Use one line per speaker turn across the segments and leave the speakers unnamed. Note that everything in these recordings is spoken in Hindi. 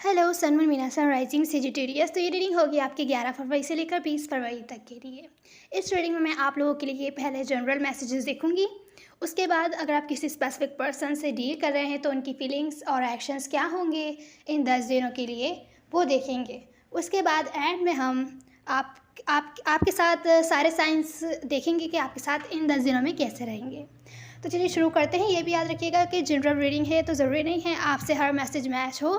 हेलो सनमन मीना सन राइजिंग सेजिटेरियस। तो ये रीडिंग होगी आपके 11 फरवरी से लेकर 20 फरवरी तक के लिए। इस रीडिंग में मैं आप लोगों के लिए पहले जनरल मैसेजेस देखूंगी। उसके बाद अगर आप किसी स्पेसिफिक पर्सन से डील कर रहे हैं तो उनकी फीलिंग्स और एक्शंस क्या होंगे इन 10 दिनों के लिए वो देखेंगे। उसके बाद एंड में हम आपके साथ सारे साइंस देखेंगे कि आपके साथ इन 10 दिनों में कैसे रहेंगे। तो चलिए शुरू करते हैं। ये भी याद रखिएगा कि जनरल रीडिंग है तो ज़रूरी नहीं है आपसे हर मैसेज मैच हो।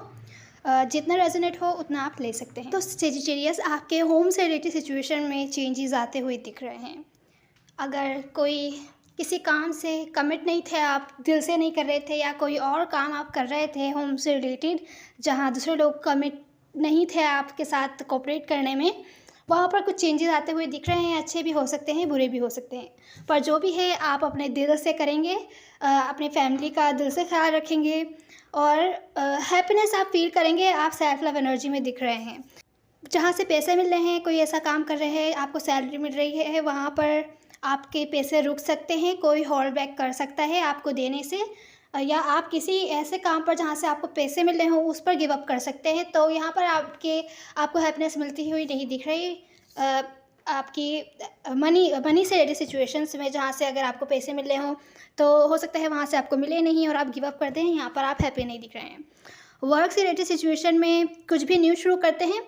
जितना रेजोनेट हो उतना आप ले सकते हैं। तो सेजिटेरियस, आपके होम से रिलेटेड सिचुएशन में चेंजेस आते हुए दिख रहे हैं। अगर कोई किसी काम से कमिट नहीं थे, आप दिल से नहीं कर रहे थे, या कोई और काम आप कर रहे थे होम से रिलेटेड जहाँ दूसरे लोग कमिट नहीं थे आपके साथ कोऑपरेट करने में, वहाँ पर कुछ चेंजेस आते हुए दिख रहे हैं। अच्छे भी हो सकते हैं, बुरे भी हो सकते हैं, पर जो भी है आप अपने दिल से करेंगे, अपने फैमिली का दिल से ख्याल रखेंगे और हैप्पीनेस आप फील करेंगे। आप सेल्फ लव एनर्जी में दिख रहे हैं। जहाँ से पैसे मिल रहे हैं, कोई ऐसा काम कर रहे हैं, आपको सैलरी मिल रही है, वहाँ पर आपके पैसे रुक सकते हैं। कोई होल्ड बैक कर सकता है आपको देने से, या आप किसी ऐसे काम पर जहाँ से आपको पैसे मिल रहे हों उस पर गिव अप कर सकते हैं। तो यहाँ पर आपको हैप्पीनेस मिलती हुई नहीं दिख रही। आपकी मनी से रिलेटेड सिचुएशंस में जहाँ से अगर आपको पैसे मिल रहे हों तो हो सकता है वहाँ से आपको मिले नहीं और आप गिव अप कर दें। यहाँ पर आप हैप्पी नहीं दिख रहे हैं। वर्क से रिलेटेड सिचुएशन में कुछ भी न्यू शुरू करते हैं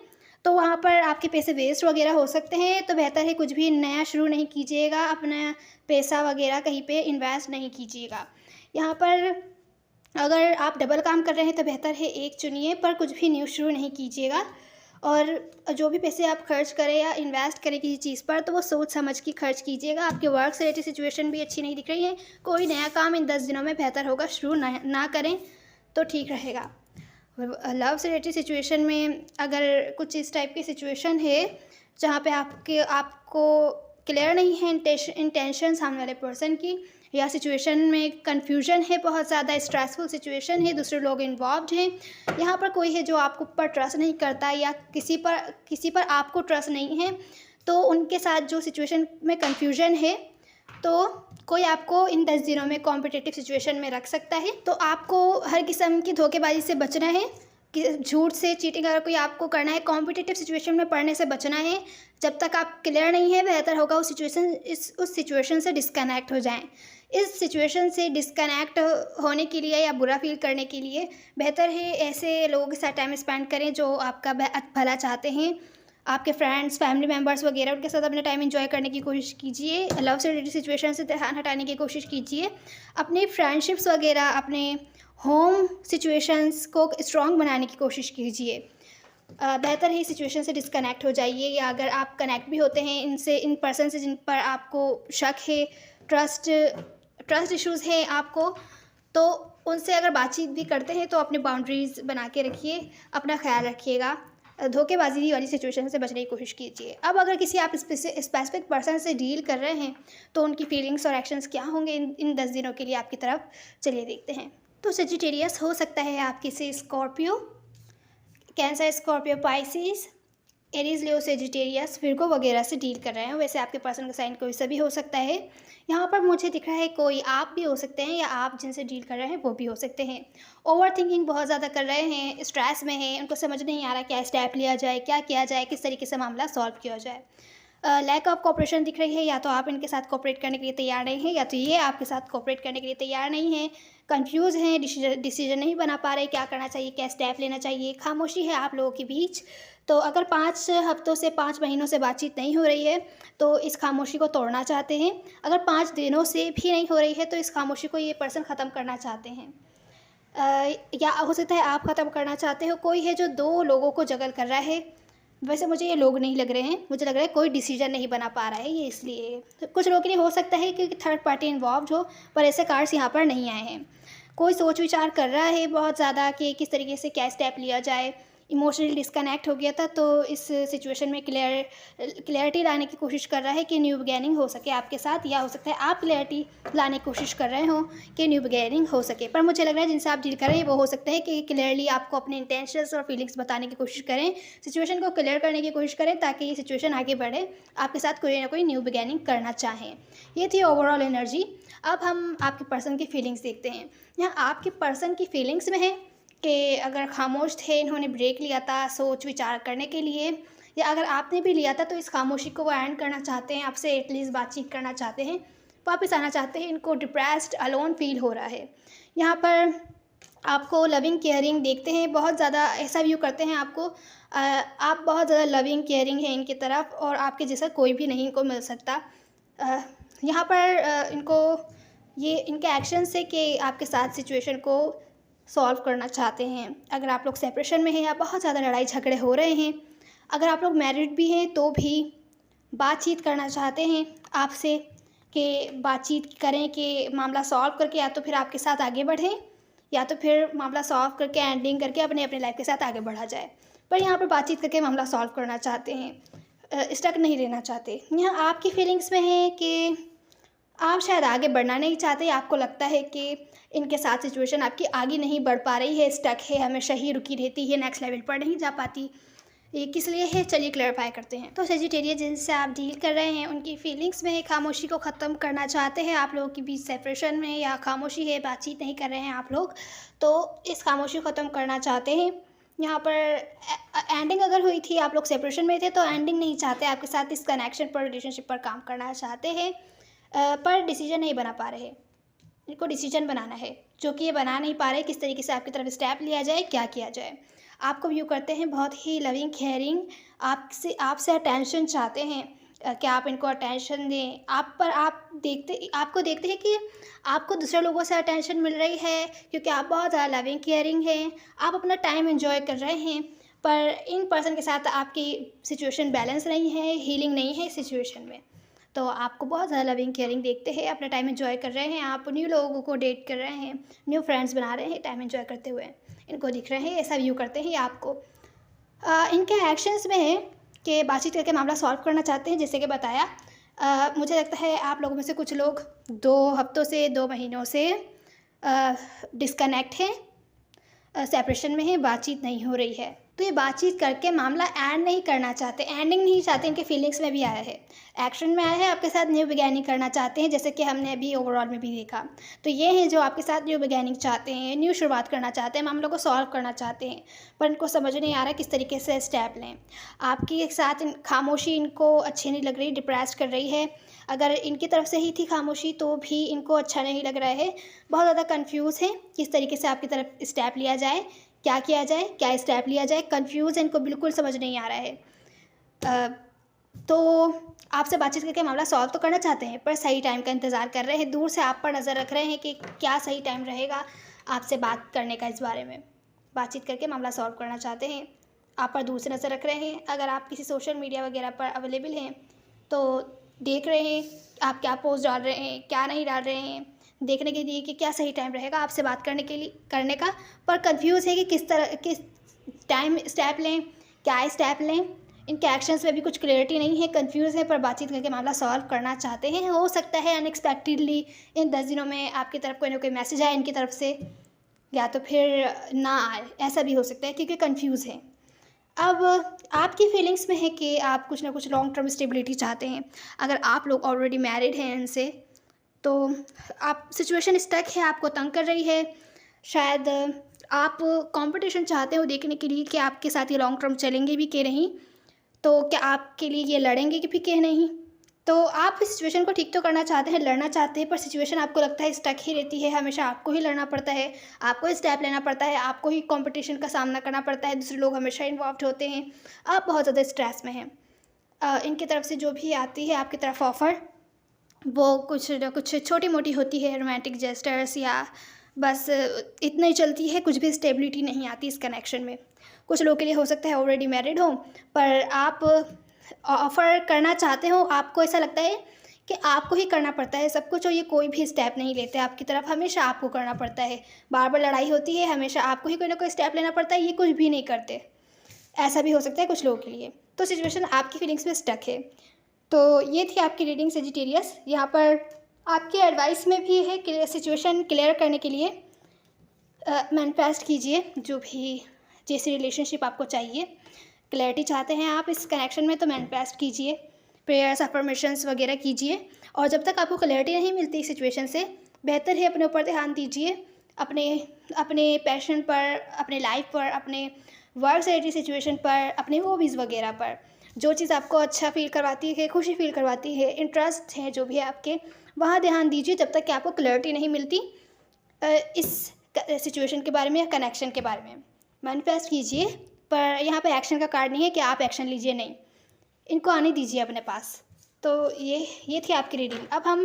तो वहाँ पर आपके पैसे वेस्ट वगैरह हो सकते हैं। तो बेहतर है कुछ भी नया शुरू नहीं कीजिएगा, अपना पैसा वगैरह कहीं पे इन्वेस्ट नहीं कीजिएगा। यहाँ पर अगर आप डबल काम कर रहे हैं तो बेहतर है एक चुनिए, पर कुछ भी न्यू शुरू नहीं कीजिएगा। और जो भी पैसे आप खर्च करें या इन्वेस्ट करें किसी चीज़ पर तो वो सोच समझ के खर्च कीजिएगा। आपके वर्क से रिलेटेड सिचुएशन भी अच्छी नहीं दिख रही है। कोई नया काम इन 10 दिनों में बेहतर होगा शुरू ना करें तो ठीक रहेगा। लव से रिलेटेड सिचुएशन में अगर कुछ इस टाइप की सिचुएशन है जहाँ पे आपको क्लियर नहीं है इंटेंशन सामने वाले पर्सन की, या सिचुएशन में कन्फ्यूजन है, बहुत ज़्यादा स्ट्रेसफुल सिचुएशन है, दूसरे लोग इन्वॉल्व हैं, यहाँ पर कोई है जो आपको ऊपर ट्रस्ट नहीं करता या किसी पर आपको ट्रस्ट नहीं है, तो उनके साथ जो सिचुएशन में कन्फ्यूजन है तो कोई आपको इन 10 दिनों में कॉम्पिटिटिव सिचुएशन में रख सकता है। तो आपको हर किस्म की धोखेबाजी से बचना है, कि झूठ से, चीटिंग अगर कोई आपको करना है, कॉम्पिटिटिव सिचुएशन में पढ़ने से बचना है। जब तक आप क्लियर नहीं है बेहतर होगा उस सिचुएशन से डिस्कनेक्ट हो जाएं। इस सिचुएशन से डिस्कनेक्ट होने के लिए या बुरा फील करने के लिए बेहतर है ऐसे लोगों के साथ टाइम स्पेंड करें जो आपका भला चाहते हैं। आपके फ्रेंड्स, फैमिली मेम्बर्स वगैरह, उनके साथ अपना टाइम एंजॉय करने की कोशिश कीजिए। लव से रिलेटेड सिचुएशन से ध्यान हटाने की कोशिश कीजिए। अपने फ्रेंडशिप्स वगैरह, अपने होम सिचुएशंस को स्ट्रॉन्ग बनाने की कोशिश कीजिए। बेहतर है सिचुएशन से डिस्कनेक्ट हो जाइए, या अगर आप कनेक्ट भी होते हैं इन पर्सन से जिन पर आपको शक है, ट्रस्ट इश्यूज़ हैं आपको, तो उनसे अगर बातचीत भी करते हैं तो अपने बाउंड्रीज़ बना के रखिए, अपना ख्याल रखिएगा। धोखेबाजी वाली सिचुएशन से बचने की कोशिश कीजिए। अब अगर किसी आप स्पेसिफिक पर्सन से डील कर रहे हैं तो उनकी फीलिंग्स और एक्शंस क्या होंगे इन 10 दिनों के लिए आपकी तरफ, चलिए देखते हैं। तो सेजिटेरियस हो सकता है आप किसी Scorpio, Cancer, Scorpio, Pisces, Aries, Leo, Sagittarius, Virgo वगैरह से डील कर रहे हैं। वैसे आपके पर्सन का साइन कोई सा भी हो सकता है। यहाँ पर मुझे दिख रहा है कोई आप भी हो सकते हैं, या आप जिनसे डील कर रहे हैं वो भी हो सकते हैं। ओवर थिंकिंग बहुत ज़्यादा कर रहे हैं, स्ट्रेस में हैं, उनको समझ नहीं आ रहा क्या स्टेप लिया जाए, क्या किया जाए, किस तरीके से मामला सॉल्व किया जाए। लैक ऑफ कोऑपरेशन दिख रही है, या तो आप इनके साथ कोऑपरेट करने के लिए तैयार नहीं हैं, या तो ये आपके साथ कोऑपरेट करने के लिए तैयार नहीं हैं। कंफ्यूज हैं, डिसीजन नहीं बना पा रहे, क्या करना चाहिए, क्या स्टेप लेना चाहिए। खामोशी है आप लोगों के बीच। तो अगर 5 हफ्तों से, 5 महीनों से बातचीत नहीं हो रही है तो इस खामोशी को तोड़ना चाहते हैं। अगर 5 दिनों से भी नहीं हो रही है तो इस खामोशी को ये पर्सन ख़त्म करना चाहते हैं। या हो सकता है आप ख़त्म करना चाहते हो। कोई है जो 2 लोगों को जगल कर रहा है। वैसे मुझे ये लोग नहीं लग रहे हैं, मुझे लग रहा है कोई डिसीजन नहीं बना पा रहा है ये, इसलिए तो कुछ लोगों के लिए हो सकता है कि थर्ड पार्टी इन्वॉल्व हो, पर ऐसे कार्ड्स यहाँ पर नहीं आए हैं। कोई सोच विचार कर रहा है बहुत ज़्यादा कि किस तरीके से क्या स्टेप लिया जाए। इमोशनली डिस्कनेक्ट हो गया था तो इस सिचुएशन में क्लैरिटी लाने की कोशिश कर रहा है कि न्यू बिगैनिंग हो सके आपके साथ, या हो सकता है आप क्लैरिटी लाने की कोशिश कर रहे हो कि न्यू बिगैनिंग हो सके। पर मुझे लग रहा है जिनसे आप डील कर रहे हैं वो हो सकता है कि क्लियरली आपको अपने इंटेंशंस और फीलिंग्स बताने की कोशिश करें, सिचुएशन को क्लियर करने की कोशिश करें ताकि ये सिचुएशन आगे बढ़े, आपके साथ कोई ना कोई न्यू बिगैनिंग करना चाहें। ये थी ओवरऑल एनर्जी। अब हम आपके पर्सन की फीलिंग्स देखते हैं। यहाँ आपके पर्सन की फीलिंग्स में है कि अगर खामोश थे, इन्होंने ब्रेक लिया था सोच विचार करने के लिए, या अगर आपने भी लिया था तो इस खामोशी को वो एंड करना चाहते हैं, आपसे एटलीस्ट बातचीत करना चाहते हैं, वापस आना चाहते हैं। इनको डिप्रेस्ड अलोन फील हो रहा है। यहाँ पर आपको लविंग केयरिंग देखते हैं, बहुत ज़्यादा ऐसा व्यू करते हैं आपको। आप बहुत ज़्यादा लविंग केयरिंग हैं इनकी तरफ, और आपके जैसा कोई भी नहीं इनको मिल सकता। यहाँ पर इनको ये इनके एक्शन से कि आपके साथ सिचुएशन को सॉल्व करना चाहते हैं। अगर आप लोग सेपरेशन में हैं या बहुत ज़्यादा लड़ाई झगड़े हो रहे हैं, अगर आप लोग मैरिड भी हैं तो भी बातचीत करना चाहते हैं आपसे, कि बातचीत करें कि मामला सॉल्व करके या तो फिर आपके साथ आगे बढ़ें, या तो फिर मामला सॉल्व करके एंडिंग करके अपने अपने लाइफ के साथ आगे बढ़ा जाए। पर यहाँ पर बातचीत करके मामला सॉल्व करना चाहते हैं, स्टक नहीं रहना चाहते। यहाँ आपकी फीलिंग्स में है कि आप शायद आगे बढ़ना नहीं चाहते। आपको लगता है कि इनके साथ सिचुएशन आपकी आगे नहीं बढ़ पा रही है, स्टक है, हमेशा ही रुकी रहती है, नेक्स्ट लेवल पर नहीं जा पाती। ये किस लिए है, चलिए क्लैरिफाई करते हैं। तो सेजिटेरियस जिनसे आप डील कर रहे हैं उनकी फीलिंग्स में खामोशी को ख़त्म करना चाहते हैं। आप लोगों के बीच सेपरेशन में या खामोशी है, बातचीत नहीं कर रहे हैं आप लोग, तो इस खामोशी को ख़त्म करना चाहते हैं। यहाँ पर एंडिंग अगर हुई थी, आप लोग सेपरेशन में थे, तो एंडिंग नहीं चाहते, आपके साथ इस कनेक्शन पर, रिलेशनशिप पर काम करना चाहते हैं, पर डिसीजन नहीं बना पा रहे। इनको डिसीजन बनाना है, जो कि ये बना नहीं पा रहे, किस तरीके से आपकी तरफ स्टेप लिया जाए, क्या किया जाए। आपको व्यू करते हैं बहुत ही लविंग केयरिंग, आपसे अटेंशन चाहते हैं, कि आप इनको अटेंशन दें। आपको देखते हैं कि आपको दूसरे लोगों से अटेंशन मिल रही है, क्योंकि आप बहुत ज़्यादा लविंग केयरिंग हैं, आप अपना टाइम एंजॉय कर रहे हैं। पर इन पर्सन के साथ आपकी सिचुएशन बैलेंस नहीं है, हीलिंग नहीं है इस सिचुएशन में, तो आपको बहुत ज़्यादा लविंग केयरिंग देखते हैं, अपना टाइम एंजॉय कर रहे हैं, आप न्यू लोगों को डेट कर रहे हैं, न्यू फ्रेंड्स बना रहे हैं टाइम एंजॉय करते हुए, इनको दिख रहे हैं, ऐसा व्यू करते हैं आपको। इनके एक्शंस में है कि बातचीत करके मामला सॉल्व करना चाहते हैं, जैसे कि बताया। मुझे लगता है आप लोगों में से कुछ लोग 2 हफ्तों से 2 महीनों से डिस्कनेक्ट हैं, सेपरेशन में है, बातचीत नहीं हो रही है। तो ये बातचीत करके मामला एंड नहीं करना चाहते, एंडिंग नहीं चाहते, इनके फीलिंग्स में भी आया है, एक्शन में आया है, आपके साथ न्यू बिगैनिंग करना चाहते हैं, जैसे कि हमने अभी ओवरऑल में भी देखा। तो ये हैं जो आपके साथ न्यू बिगैनिंग चाहते हैं, न्यू शुरुआत करना चाहते हैं, मामलों को सॉल्व करना चाहते हैं, पर इनको समझ नहीं आ रहा किस तरीके से स्टेप लें। आपके साथ खामोशी इनको अच्छी नहीं लग रही, डिप्रेस कर रही है। अगर इनकी तरफ से ही थी खामोशी तो भी इनको अच्छा नहीं लग रहा है, बहुत ज़्यादा कंफ्यूज हैं किस तरीके से आपकी तरफ स्टेप लिया जाए, क्या किया जाए, क्या स्टेप लिया जाए, कंफ्यूज है, इनको बिल्कुल समझ नहीं आ रहा है। तो आपसे बातचीत करके मामला सॉल्व तो करना चाहते हैं, पर सही टाइम का इंतज़ार कर रहे हैं, दूर से आप पर नज़र रख रहे हैं कि क्या सही टाइम रहेगा आपसे बात करने का। इस बारे में बातचीत करके मामला सॉल्व करना चाहते हैं, आप पर दूर से नज़र रख रहे हैं। अगर आप किसी सोशल मीडिया वगैरह पर अवेलेबल हैं तो देख रहे हैं आप क्या पोस्ट डाल रहे हैं, क्या नहीं डाल रहे हैं, देखने के लिए कि क्या सही टाइम रहेगा आपसे बात करने का। पर कंफ्यूज है कि किस टाइम स्टेप लें, क्या स्टेप लें। इनके एक्शंस में भी कुछ क्लियरिटी नहीं है, कंफ्यूज है, पर बातचीत करके मामला सॉल्व करना चाहते हैं। हो सकता है अनएक्सपेक्टेडली इन 10 दिनों में आपकी तरफ कोई ना कोई मैसेज आए इनकी तरफ से, या तो फिर ना आए, ऐसा भी हो सकता है, क्योंकि कंफ्यूज है। अब आपकी फीलिंग्स में है कि आप कुछ ना कुछ लॉन्ग टर्म स्टेबिलिटी चाहते हैं। अगर आप लोग ऑलरेडी मैरिड हैं इनसे, तो आप सिचुएशन स्टक है, आपको तंग कर रही है। शायद आप कंपटीशन चाहते हो देखने के लिए कि आपके साथ ये लॉन्ग टर्म चलेंगे भी कि नहीं, तो क्या आपके लिए ये लड़ेंगे कि भी कि नहीं। तो आप इस सिचुएशन को ठीक तो करना चाहते हैं, लड़ना चाहते हैं, पर सिचुएशन आपको लगता है स्टक ही रहती है, हमेशा आपको ही लड़ना पड़ता है, आपको ही स्टेप लेना पड़ता है, आपको ही कंपटीशन का सामना करना पड़ता है, दूसरे लोग हमेशा इन्वॉल्व होते हैं, आप बहुत ज़्यादा स्ट्रेस में हैं। इनकी तरफ से जो भी आती है आपकी तरफ ऑफ़र, वो कुछ ना कुछ छोटी मोटी होती है, रोमांटिक जेस्चर्स, या बस इतना ही चलती है, कुछ भी स्टेबिलिटी नहीं आती इस कनेक्शन में। कुछ लोगों के लिए हो सकता है ऑलरेडी मैरिड हो, पर आप ऑफ़र करना चाहते हो, आपको ऐसा लगता है कि आपको ही करना पड़ता है सब कुछ, और ये कोई भी स्टेप नहीं लेते आपकी तरफ, हमेशा आपको करना पड़ता है, बार बार लड़ाई होती है, हमेशा आपको ही कोई ना कोई स्टेप लेना पड़ता है, ये कुछ भी नहीं करते। ऐसा भी हो सकता है कुछ लोगों के लिए। तो सिचुएशन आपकी फीलिंग्स में स्टक है। तो ये थी आपकी रीडिंग सेजिटेरियस। यहाँ पर आपकी एडवाइस में भी है कि सिचुएशन क्लियर करने के लिए मैनिफेस्ट कीजिए जो भी जैसी रिलेशनशिप आपको चाहिए, क्लैरिटी चाहते हैं आप इस कनेक्शन में, तो मैनिफेस्ट कीजिए, प्रेयर्स अफर्मेशंस वगैरह कीजिए। और जब तक आपको क्लैरिटी नहीं मिलती सिचुएशन से, बेहतर है अपने ऊपर ध्यान दीजिए, अपने अपने पैशन पर, अपने लाइफ पर, अपने वर्क से रिलेटेड सिचुएशन पर, अपने हॉबीज़ वगैरह पर। जो चीज़ आपको अच्छा फ़ील करवाती है, खुशी फ़ील करवाती है, इंटरेस्ट है जो भी है आपके, वहाँ ध्यान दीजिए जब तक कि आपको क्लैरिटी नहीं मिलती इस सिचुएशन के बारे में या कनेक्शन के बारे में। मैनिफेस्ट कीजिए, पर यहाँ पे एक्शन का कार्ड नहीं है कि आप एक्शन लीजिए, नहीं। इनको आने दीजिए अपने पास। तो ये थी आपकी रीडिंग। अब हम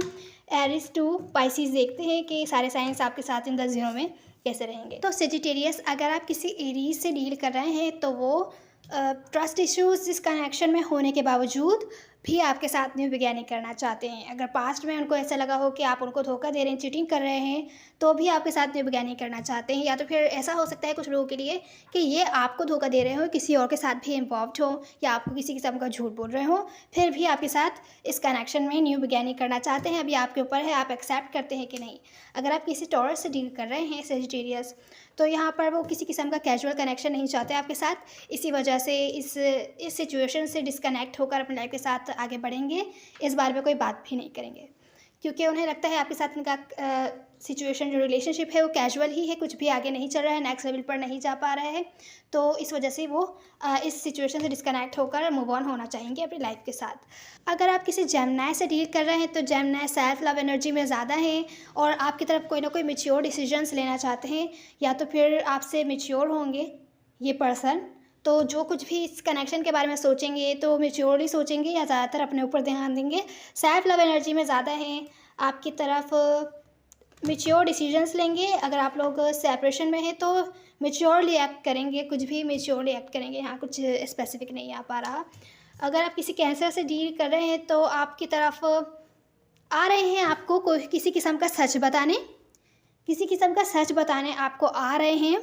एरीज टू पाइसेस देखते हैं कि सारे साइंस आपके साथ इन 10 दिनों में कैसे रहेंगे। तो सेजिटेरियस, अगर आप किसी एरीज से डील कर रहे हैं तो वो ट्रस्ट इश्यूज इस कनेक्शन में होने के बावजूद भी आपके साथ न्यू बिगैनिंग करना चाहते हैं। अगर पास्ट में उनको ऐसा लगा हो कि आप उनको धोखा दे रहे हैं, चीटिंग कर रहे हैं, तो भी आपके साथ न्यू बिगैनिंग करना चाहते हैं। या तो फिर ऐसा हो सकता है कुछ लोगों के लिए कि ये आपको धोखा दे रहे हो, किसी और के साथ भी इन्वॉल्व हो, या आपको किसी किस्म का झूठ बोल रहे हो, फिर भी आपके साथ इस कनेक्शन में न्यू बिगैनिंग करना चाहते हैं। अभी आपके ऊपर है, आप एक्सेप्ट करते हैं कि नहीं। अगर आप किसी टॉरस से डील कर रहे हैं सेजिटेरियस, तो यहाँ पर वो किसी किस्म का कैजुअल कनेक्शन नहीं चाहते आपके साथ। इसी वजह से इस सिचुएशन से डिस्कनेक्ट होकर अपनी लाइफ के साथ आगे बढ़ेंगे। इस बारे में कोई बात भी नहीं करेंगे, क्योंकि उन्हें लगता है आपके साथ इनका सिचुएशन जो रिलेशनशिप है वो कैजुअल ही है, कुछ भी आगे नहीं चल रहा है, नेक्स्ट लेवल पर नहीं जा पा रहा है। तो इस वजह से वो इस सिचुएशन से डिस्कनेक्ट होकर मूव ऑन होना चाहेंगे अपनी लाइफ के साथ। अगर आप किसी जेमिनी से डील कर रहे हैं तो जेमिनी सेल्फ लव एनर्जी में ज़्यादा है और आपकी तरफ कोई ना कोई मैच्योर डिसीजंस लेना चाहते हैं, या तो फिर आपसे मैच्योर होंगे ये पर्सन। तो जो कुछ भी इस कनेक्शन के बारे में सोचेंगे तो मैच्योरली सोचेंगे या ज़्यादातर अपने ऊपर ध्यान देंगे। सेल्फ लव एनर्जी में ज़्यादा है, आपकी तरफ मैच्योर डिसीजंस लेंगे। अगर आप लोग सेपरेशन में हैं तो मैच्योरली एक्ट करेंगे, कुछ भी मैच्योरली एक्ट करेंगे। यहाँ कुछ स्पेसिफिक नहीं आ पा रहा। अगर आप किसी कैंसर से डील कर रहे हैं तो आपकी तरफ आ रहे हैं, आपको कोई किसी किस्म का सच बताने, किसी किस्म का सच बताने आपको आ रहे हैं,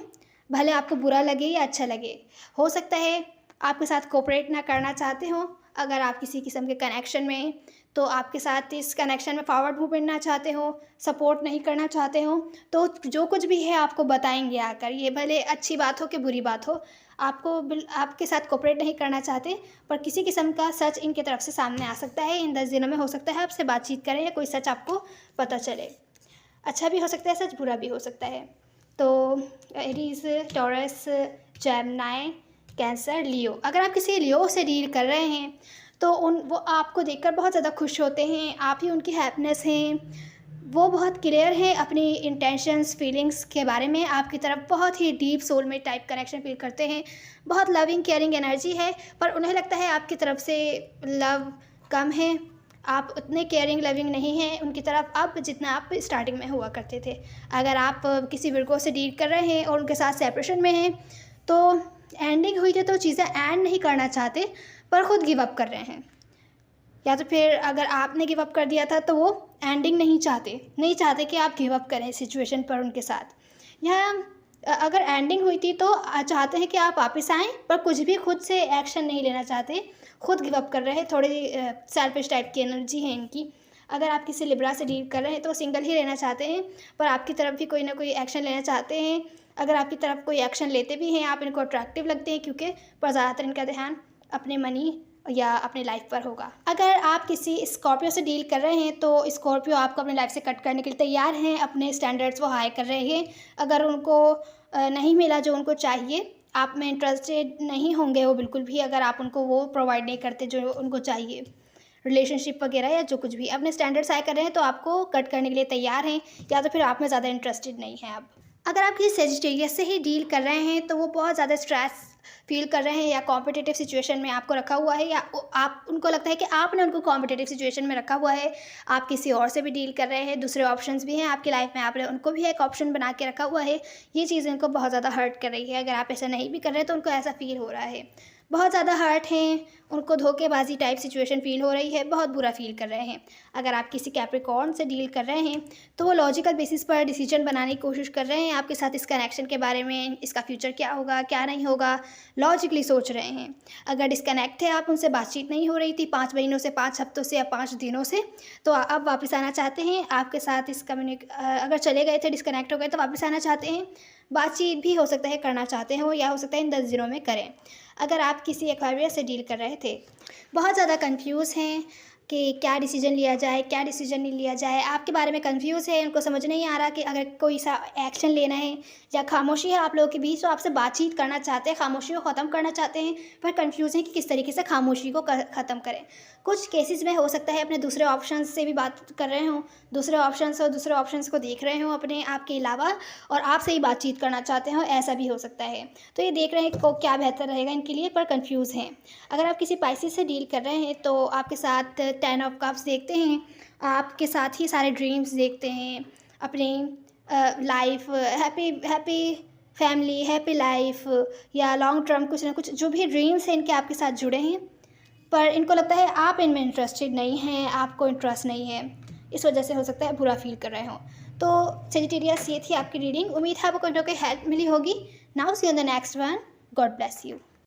भले आपको बुरा लगे या अच्छा लगे। हो सकता है आपके साथ कोऑपरेट ना करना चाहते हो। अगर आप किसी किस्म के कनेक्शन में, तो आपके साथ इस कनेक्शन में फॉरवर्ड मूवमेंट ना चाहते हो, सपोर्ट नहीं करना चाहते हो, तो जो कुछ भी है आपको बताएंगे आकर। ये भले अच्छी बात हो कि बुरी बात हो, आपके साथ कोऑपरेट नहीं करना चाहते, पर किसी किस्म का सच इनकी तरफ से सामने आ सकता है। इन 10 दिनों में हो सकता है आपसे बातचीत करें या कोई सच आपको पता चले। अच्छा भी हो सकता है सच, बुरा भी हो सकता है। तो एरीज, टॉरस, जेमिनी, कैंसर, लियो, अगर आप किसी लियो से डील कर रहे हैं तो वो आपको देखकर बहुत ज़्यादा खुश होते हैं, आप ही उनकी हैप्पीनेस हैं। वो बहुत क्लियर है अपनी इंटेंशंस, फीलिंग्स के बारे में, आपकी तरफ बहुत ही deep soulmate type connection feel करते हैं। बहुत लविंग केयरिंग एनर्जी है, पर उन्हें लगता है आपकी तरफ से लव कम है, आप उतने केयरिंग लविंग नहीं हैं उनकी तरफ अब जितना आप स्टार्टिंग में हुआ करते थे। अगर आप किसी विर्गो से डील कर रहे हैं और उनके साथ सेपरेशन में हैं, तो एंडिंग हुई थी तो चीज़ें एंड नहीं करना चाहते, पर ख़ुद गिव अप कर रहे हैं। या तो फिर अगर आपने गिव अप कर दिया था तो वो एंडिंग नहीं चाहते कि आप गिव अप करें सिचुएशन पर उनके साथ। या अगर एंडिंग हुई थी तो चाहते हैं कि आप वापस आएँ, पर कुछ भी खुद से एक्शन नहीं लेना चाहते, खुद गिव अप कर रहे हैं। थोड़ी सेल्फिश टाइप की एनर्जी है इनकी। अगर आप किसी लिब्रा से डील कर रहे हैं तो सिंगल ही रहना चाहते हैं, पर आपकी तरफ भी कोई ना कोई एक्शन लेना चाहते हैं। अगर आपकी तरफ कोई एक्शन लेते भी हैं, आप इनको अट्रैक्टिव लगते हैं, क्योंकि पर ज़्यादातर इनका ध्यान अपने मनी या अपनी लाइफ पर होगा। अगर आप किसी स्कॉर्पियो से डील कर रहे हैं तो स्कॉर्पियो आपको अपनी लाइफ से कट करने के लिए तैयार हैं, अपने स्टैंडर्ड्स वो हाई कर रहे हैं। अगर उनको नहीं मिला जो उनको चाहिए, आप में इंटरेस्टेड नहीं होंगे वो बिल्कुल भी, अगर आप उनको वो प्रोवाइड नहीं करते जो उनको चाहिए, रिलेशनशिप वगैरह या जो कुछ भी। अपने स्टैंडर्ड्स हाई कर रहे हैं तो आपको कट करने के लिए तैयार हैं, या तो फिर आप में ज़्यादा इंटरेस्टेड नहीं हैं आप। अगर आप किसी सेजिटेरियस से ही डील कर रहे हैं तो वो बहुत ज़्यादा स्ट्रेस फील कर रहे हैं, या कॉम्पिटिटिव सिचुएशन में आपको रखा हुआ है, या आप उनको लगता है कि आपने उनको कॉम्पिटिटिव सिचुएशन में रखा हुआ है। आप किसी और से भी डील कर रहे हैं, दूसरे ऑप्शंस भी हैं आपकी लाइफ में, आपने उनको भी एक ऑप्शन बना के रखा हुआ है। ये चीज़ इनको बहुत ज़्यादा हर्ट कर रही है। अगर आप ऐसा नहीं भी कर रहे हैं तो उनको ऐसा फील हो रहा है, बहुत ज़्यादा हर्ट हैं, उनको धोखेबाजी टाइप सिचुएशन फील हो रही है, बहुत बुरा फील कर रहे हैं। अगर आप किसी कैप्रिकॉर्न से डील कर रहे हैं तो वो लॉजिकल बेसिस पर डिसीजन बनाने की कोशिश कर रहे हैं आपके साथ इस कनेक्शन के बारे में, इसका फ्यूचर क्या होगा क्या नहीं होगा, लॉजिकली सोच रहे हैं। अगर डिस्कनेक्ट थे, आप उनसे बातचीत नहीं हो रही थी 5 महीनों से, 5 हफ्तों से या 5 दिनों से, तो अब वापस आना चाहते हैं आपके साथ इस अगर चले गए थे, डिस्कनेक्ट हो गए तो वापस आना चाहते हैं। बातचीत भी हो सकता है करना चाहते हो, या हो सकता है इन 10 दिनों में करें। अगर आप किसी एक्वेरियस से डील कर रहे थे, बहुत ज़्यादा कंफ्यूज हैं, कि क्या डिसीजन लिया जाए, क्या डिसीजन नहीं लिया जाए। आपके बारे में कंफ्यूज है, उनको समझ नहीं आ रहा कि अगर कोई सा एक्शन लेना है, या खामोशी है आप लोगों के बीच, तो आपसे बातचीत करना चाहते हैं, खामोशी को ख़त्म करना चाहते हैं, पर कंफ्यूज हैं कि किस तरीके से खामोशी को ख़त्म करें। कुछ केसेस में हो सकता है अपने दूसरे ऑप्शंस से भी बात कर रहे हों, दूसरे ऑप्शंस को देख रहे हों अपने आप के अलावा, और आपसे ही बातचीत करना चाहते हों, ऐसा भी हो सकता है। तो ये देख रहे हैं को क्या बेहतर रहेगा इनके लिए, पर कंफ्यूज हैं। अगर आप किसी पाइसेस से डील कर रहे हैं तो आपके साथ 10 ऑफ कप्स देखते हैं, आपके साथ ही सारे ड्रीम्स देखते हैं, अपनी life, happy happy family, happy life, या लॉन्ग टर्म कुछ ना कुछ जो भी ड्रीम्स हैं इनके आपके साथ जुड़े हैं, पर इनको लगता है आप इनमें इंटरेस्टेड नहीं हैं, आपको इंटरेस्ट नहीं है, इस वजह से हो सकता है बुरा फील कर रहे हों। तो सेजिटेरियस, ये थी आपकी रीडिंग। उम्मीद है आपको कोई ना कोई हेल्प मिली होगी। Now see on the next one. God bless you.